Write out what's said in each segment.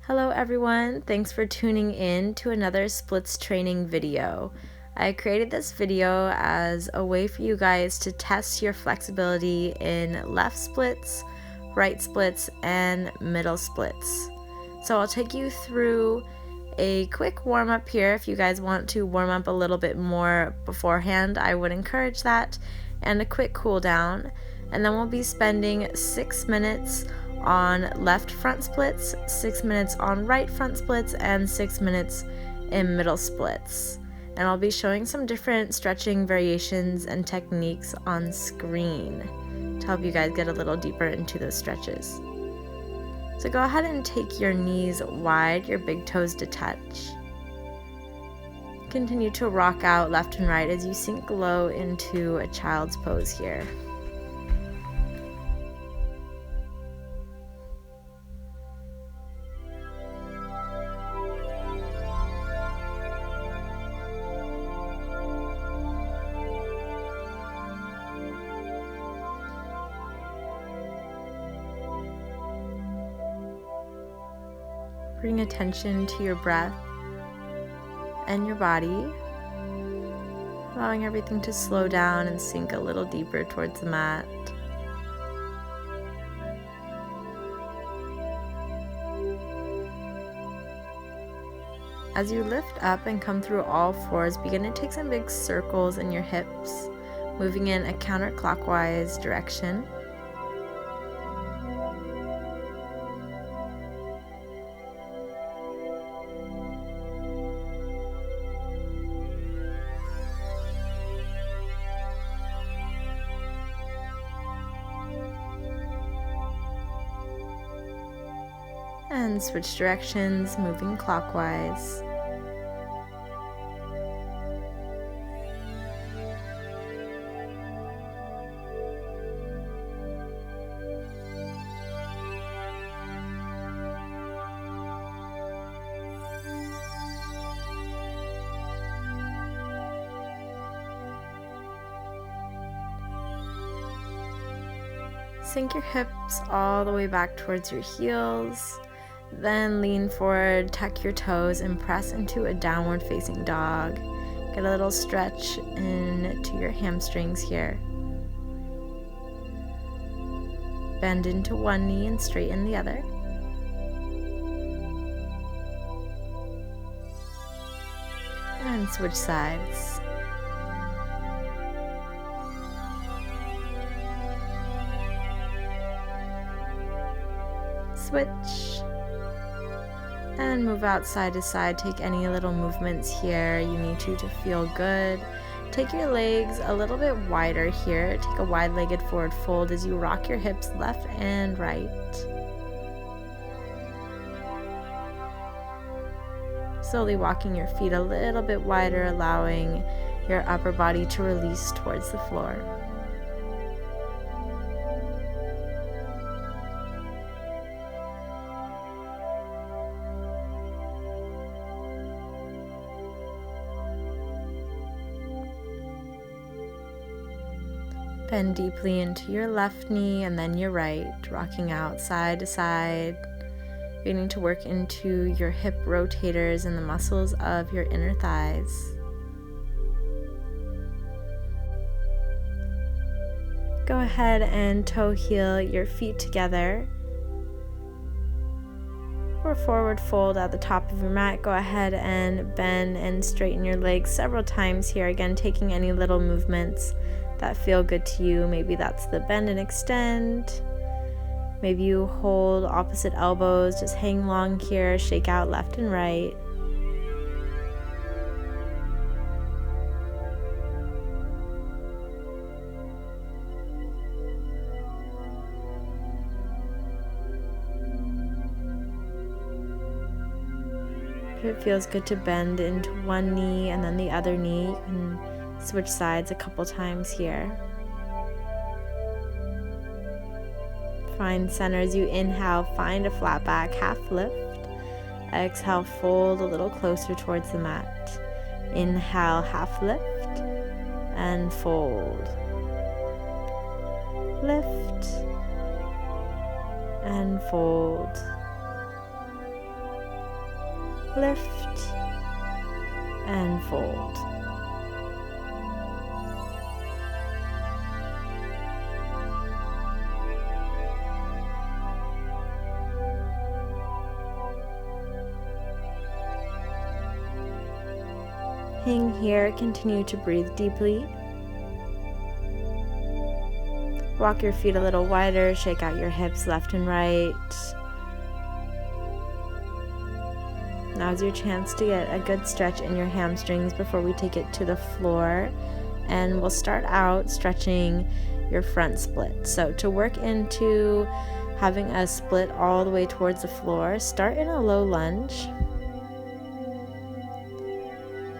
Hello everyone, thanks for tuning in to another splits training video. I created this video as a way for you guys to test your flexibility in left splits, right splits, and middle splits. So I'll take you through a quick warm up here. If you guys want to warm up a little bit more beforehand, I would encourage that, and a quick cool down. And then we'll be spending 6 minutes on left front splits, 6 minutes on right front splits, and 6 minutes in middle splits. And I'll be showing some different stretching variations and techniques on screen to help you guys get a little deeper into those stretches. So go ahead and take your knees wide, your big toes to touch. Continue to rock out left and right as you sink low into a child's pose here. Bring attention to your breath and your body, allowing everything to slow down and sink a little deeper towards the mat. As you lift up and come through all fours, begin to take some big circles in your hips, moving in a counterclockwise direction. And switch directions, moving clockwise. Sink your hips all the way back towards your heels. Then lean forward, tuck your toes, and press into a downward facing dog. Get a little stretch into your hamstrings here. Bend into one knee and straighten the other. And switch sides. Switch. And move out side to side. Take any little movements here you need to feel good. Take your legs a little bit wider here. Take a wide-legged forward fold as you rock your hips left and right. Slowly walking your feet a little bit wider, allowing your upper body to release towards the floor. Bend deeply into your left knee and then your right, rocking out side to side, beginning to work into your hip rotators and the muscles of your inner thighs. Go ahead and toe heel your feet together. Or forward fold at the top of your mat. Go ahead and bend and straighten your legs several times here. Again, taking any little movements that feel good to you. Maybe that's the bend and extend. Maybe you hold opposite elbows, just hang long here, shake out left and right. If it feels good to bend into one knee and then the other knee, you can switch sides a couple times here. Find center as you inhale, find a flat back, half lift. Exhale, fold a little closer towards the mat. Inhale, half lift, and fold. Lift, and fold. lift, and fold. Hang here, continue to breathe deeply. Walk your feet a little wider, shake out your hips left and right. Now's your chance to get a good stretch in your hamstrings before we take it to the floor. And we'll start out stretching your front split. So to work into having a split all the way towards the floor, start in a low lunge.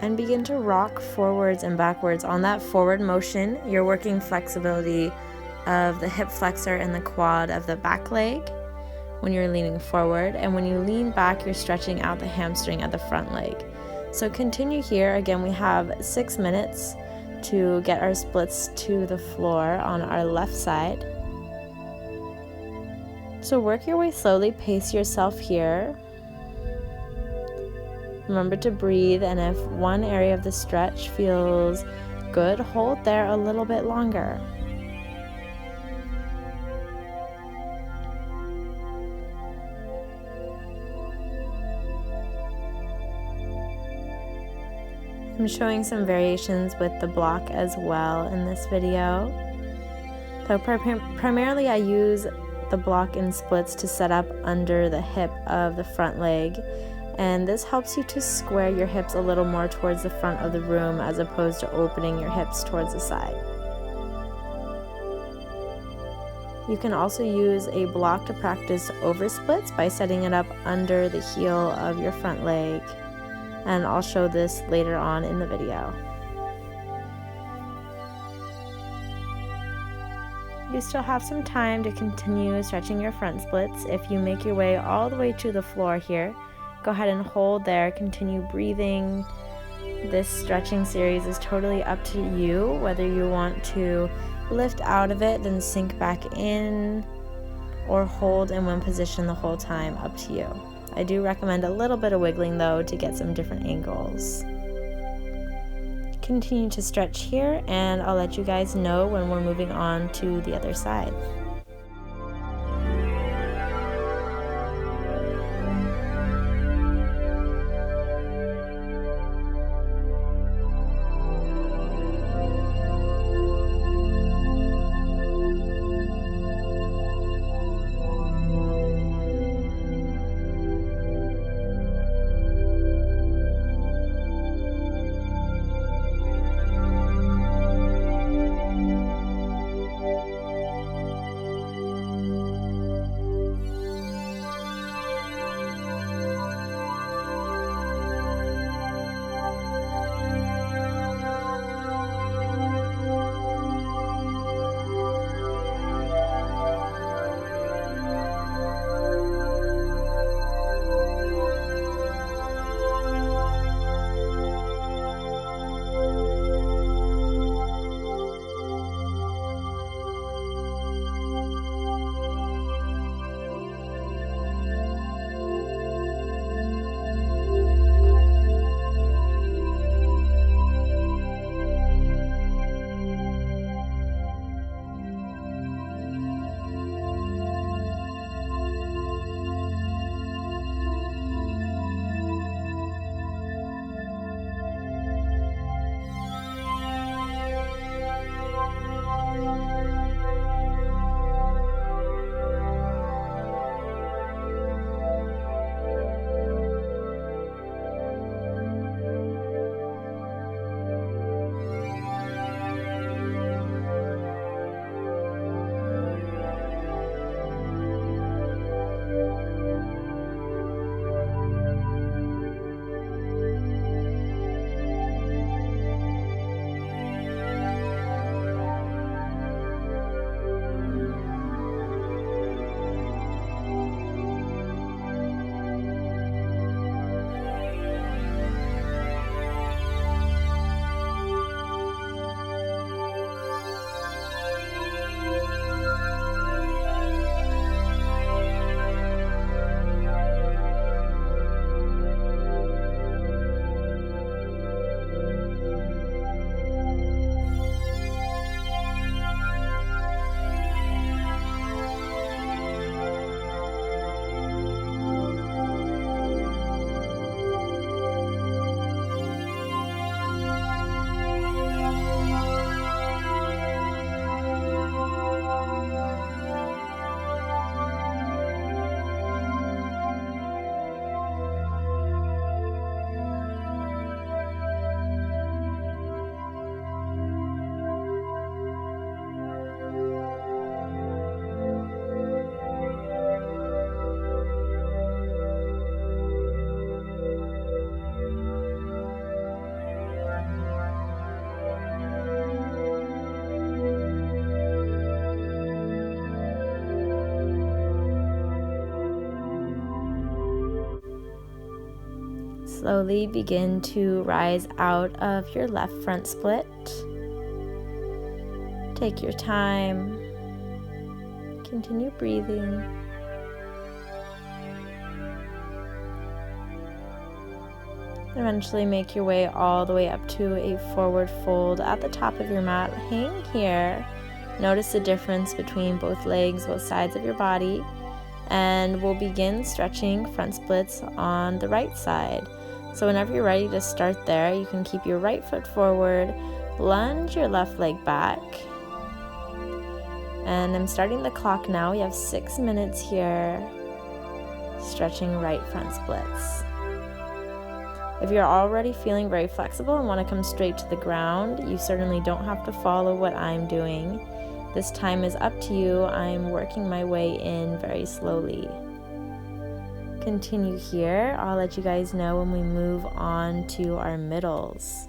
And begin to rock forwards and backwards. On that forward motion, you're working flexibility of the hip flexor and the quad of the back leg when you're leaning forward. And when you lean back, you're stretching out the hamstring of the front leg. So continue here. Again, we have 6 minutes to get our splits to the floor on our left side. So work your way slowly, pace yourself here. Remember to breathe, and if one area of the stretch feels good, hold there a little bit longer. I'm showing some variations with the block as well in this video. So primarily I use the block in splits to set up under the hip of the front leg. And this helps you to square your hips a little more towards the front of the room as opposed to opening your hips towards the side. You can also use a block to practice over splits by setting it up under the heel of your front leg. And I'll show this later on in the video. You still have some time to continue stretching your front splits. If you make your way all the way to the floor here, go ahead and hold there, continue breathing. This stretching series is totally up to you, whether you want to lift out of it, then sink back in, or hold in one position the whole time, up to you. I do recommend a little bit of wiggling though to get some different angles. Continue to stretch here, and I'll let you guys know when we're moving on to the other side. Slowly begin to rise out of your left front split. Take your time. Continue breathing. Eventually make your way all the way up to a forward fold at the top of your mat. Hang here. Notice the difference between both legs, both sides of your body. And we'll begin stretching front splits on the right side. So whenever you're ready to start there, you can keep your right foot forward, lunge your left leg back. And I'm starting the clock now. We have 6 minutes here, stretching right front splits. If you're already feeling very flexible and want to come straight to the ground, you certainly don't have to follow what I'm doing. This time is up to you. I'm working my way in very slowly. Continue here. I'll let you guys know when we move on to our middles.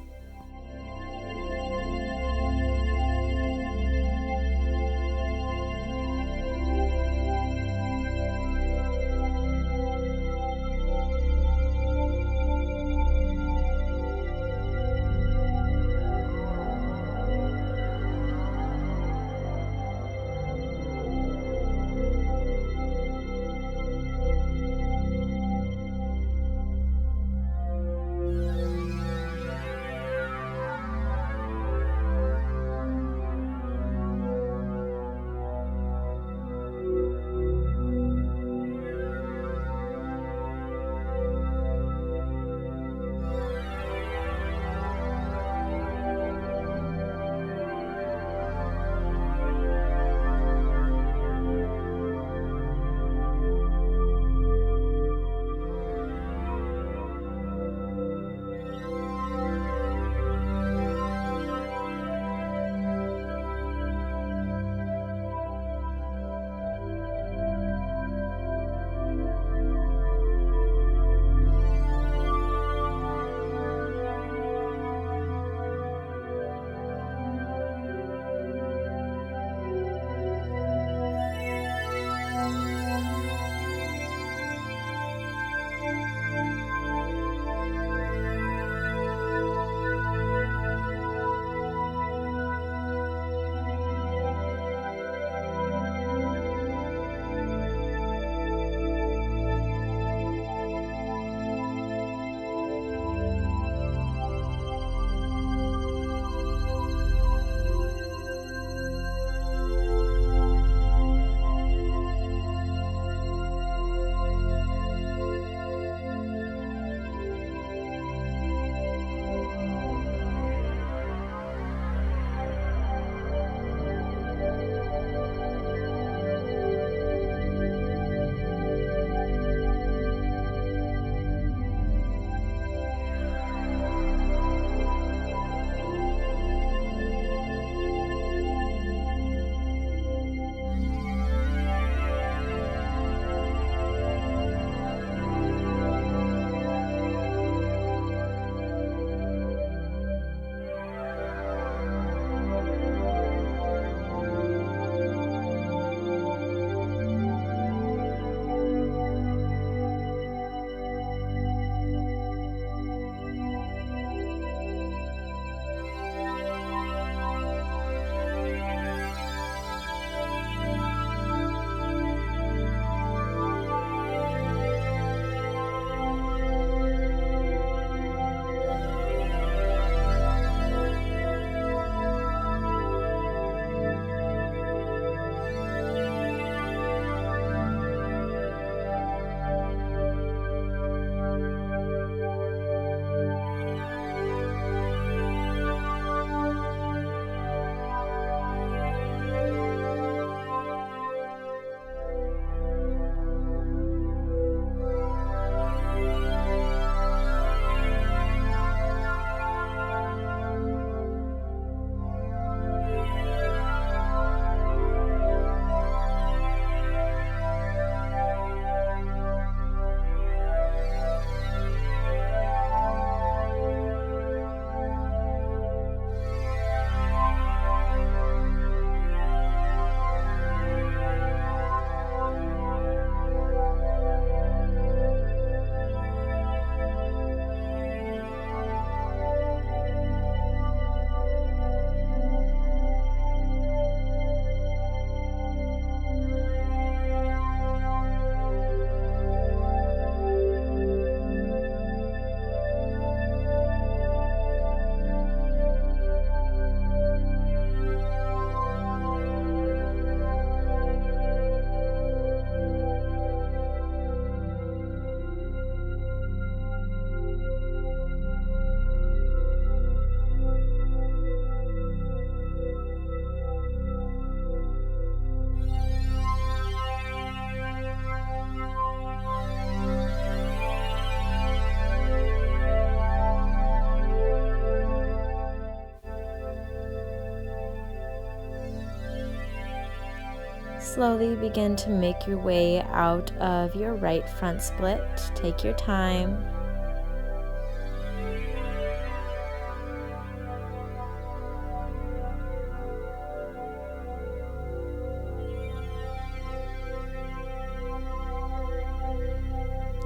Slowly begin to make your way out of your right front split. Take your time.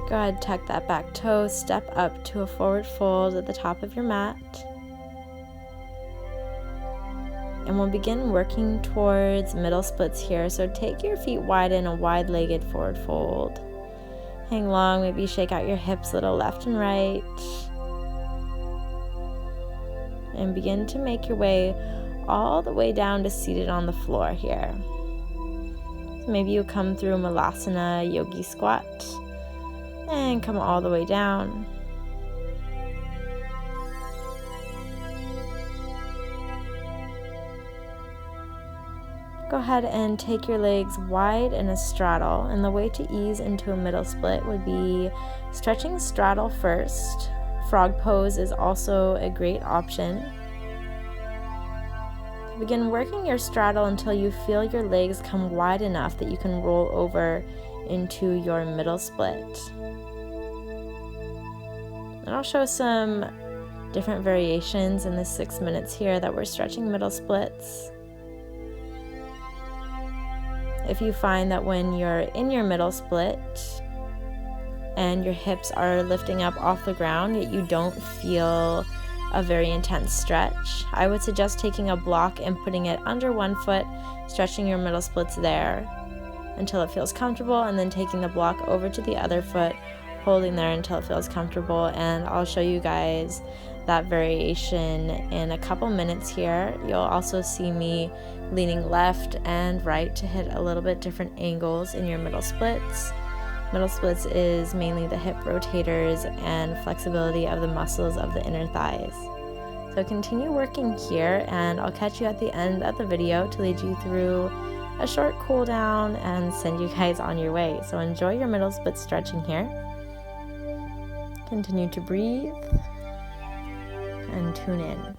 Go ahead, tuck that back toe, step up to a forward fold at the top of your mat. And we'll begin working towards middle splits here. So take your feet wide in a wide-legged forward fold. Hang long, maybe shake out your hips a little left and right. And begin to make your way all the way down to seated on the floor here. So maybe you come through Malasana Yogi Squat and come all the way down. Go ahead and take your legs wide in a straddle, and the way to ease into a middle split would be stretching straddle first. Frog pose is also a great option. Begin working your straddle until you feel your legs come wide enough that you can roll over into your middle split. And I'll show some different variations in the 6 minutes here that we're stretching middle splits. If you find that when you're in your middle split and your hips are lifting up off the ground, yet you don't feel a very intense stretch, I would suggest taking a block and putting it under one foot, stretching your middle splits there until it feels comfortable, and then taking the block over to the other foot, holding there until it feels comfortable. And I'll show you guys that variation in a couple minutes here. You'll also see me leaning left and right to hit a little bit different angles in your middle splits. Middle splits is mainly the hip rotators and flexibility of the muscles of the inner thighs. So continue working here, and I'll catch you at the end of the video to lead you through a short cool down and send you guys on your way. So enjoy your middle split stretching here. Continue to breathe and tune in.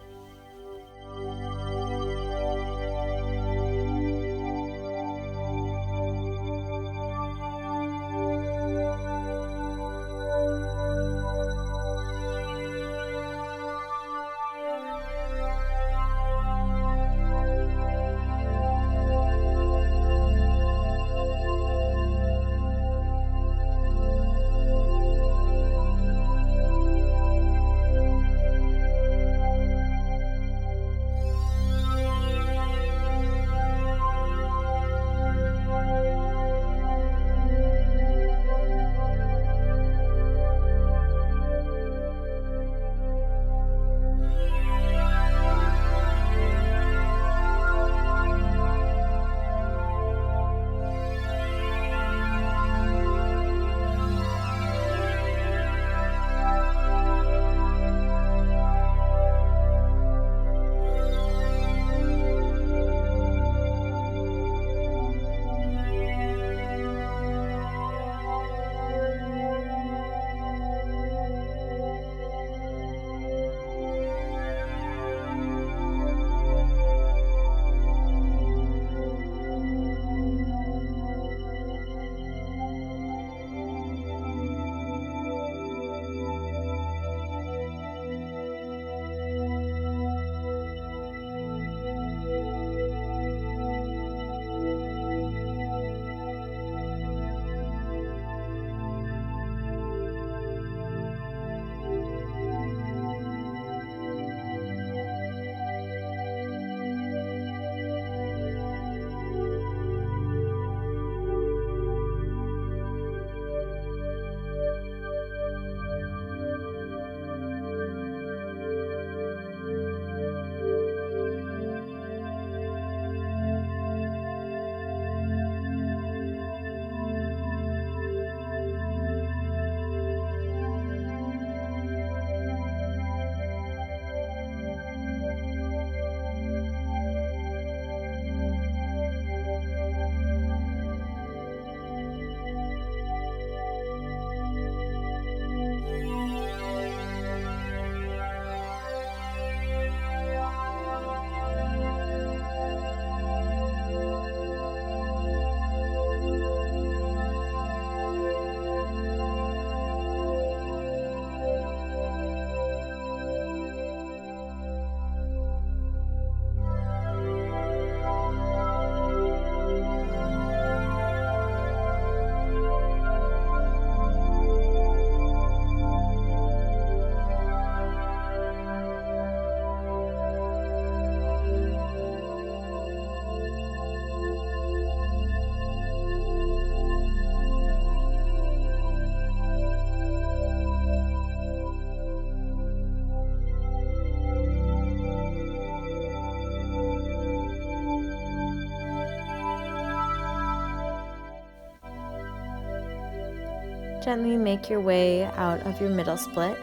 Gently make your way out of your middle split.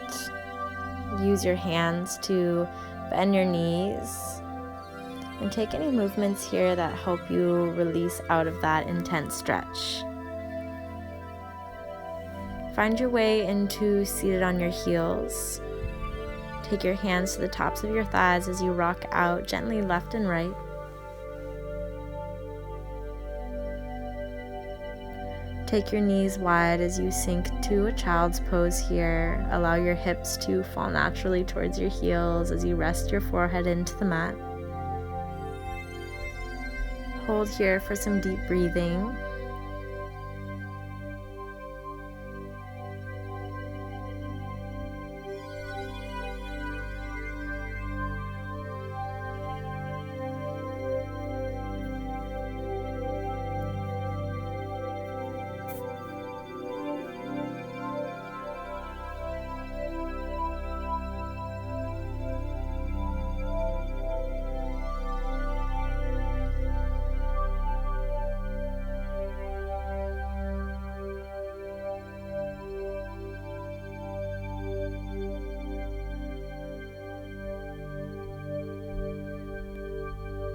Use your hands to bend your knees and take any movements here that help you release out of that intense stretch. Find your way into seated on your heels. Take your hands to the tops of your thighs as you rock out gently left and right. Take your knees wide as you sink to a child's pose here. Allow your hips to fall naturally towards your heels as you rest your forehead into the mat. Hold here for some deep breathing.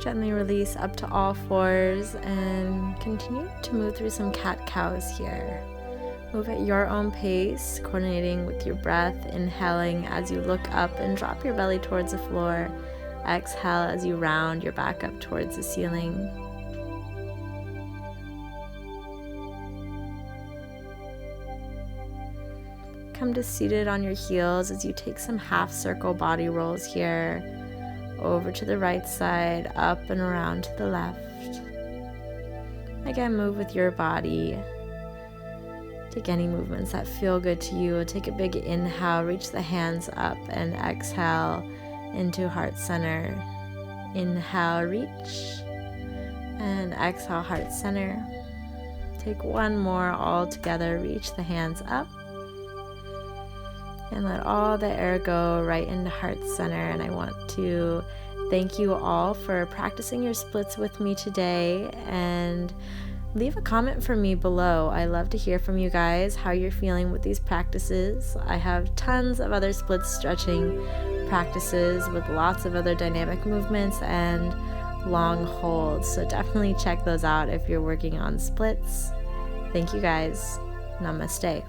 Gently release up to all fours and continue to move through some cat-cows here. Move at your own pace, coordinating with your breath, inhaling as you look up and drop your belly towards the floor. Exhale as you round your back up towards the ceiling. Come to seated on your heels as you take some half circle body rolls here. Over to the right side, up and around to the left. Again, move with your body. Take any movements that feel good to you. Take a big inhale, reach the hands up, and exhale into heart center. Inhale, reach, and exhale, heart center. Take one more all together, reach the hands up, and let all the air go right into heart center. And I want to thank you all for practicing your splits with me today, and leave a comment for me below. I love to hear from you guys how you're feeling with these practices. I have tons of other split stretching practices with lots of other dynamic movements and long holds, so definitely check those out if you're working on splits. Thank you guys. Namaste.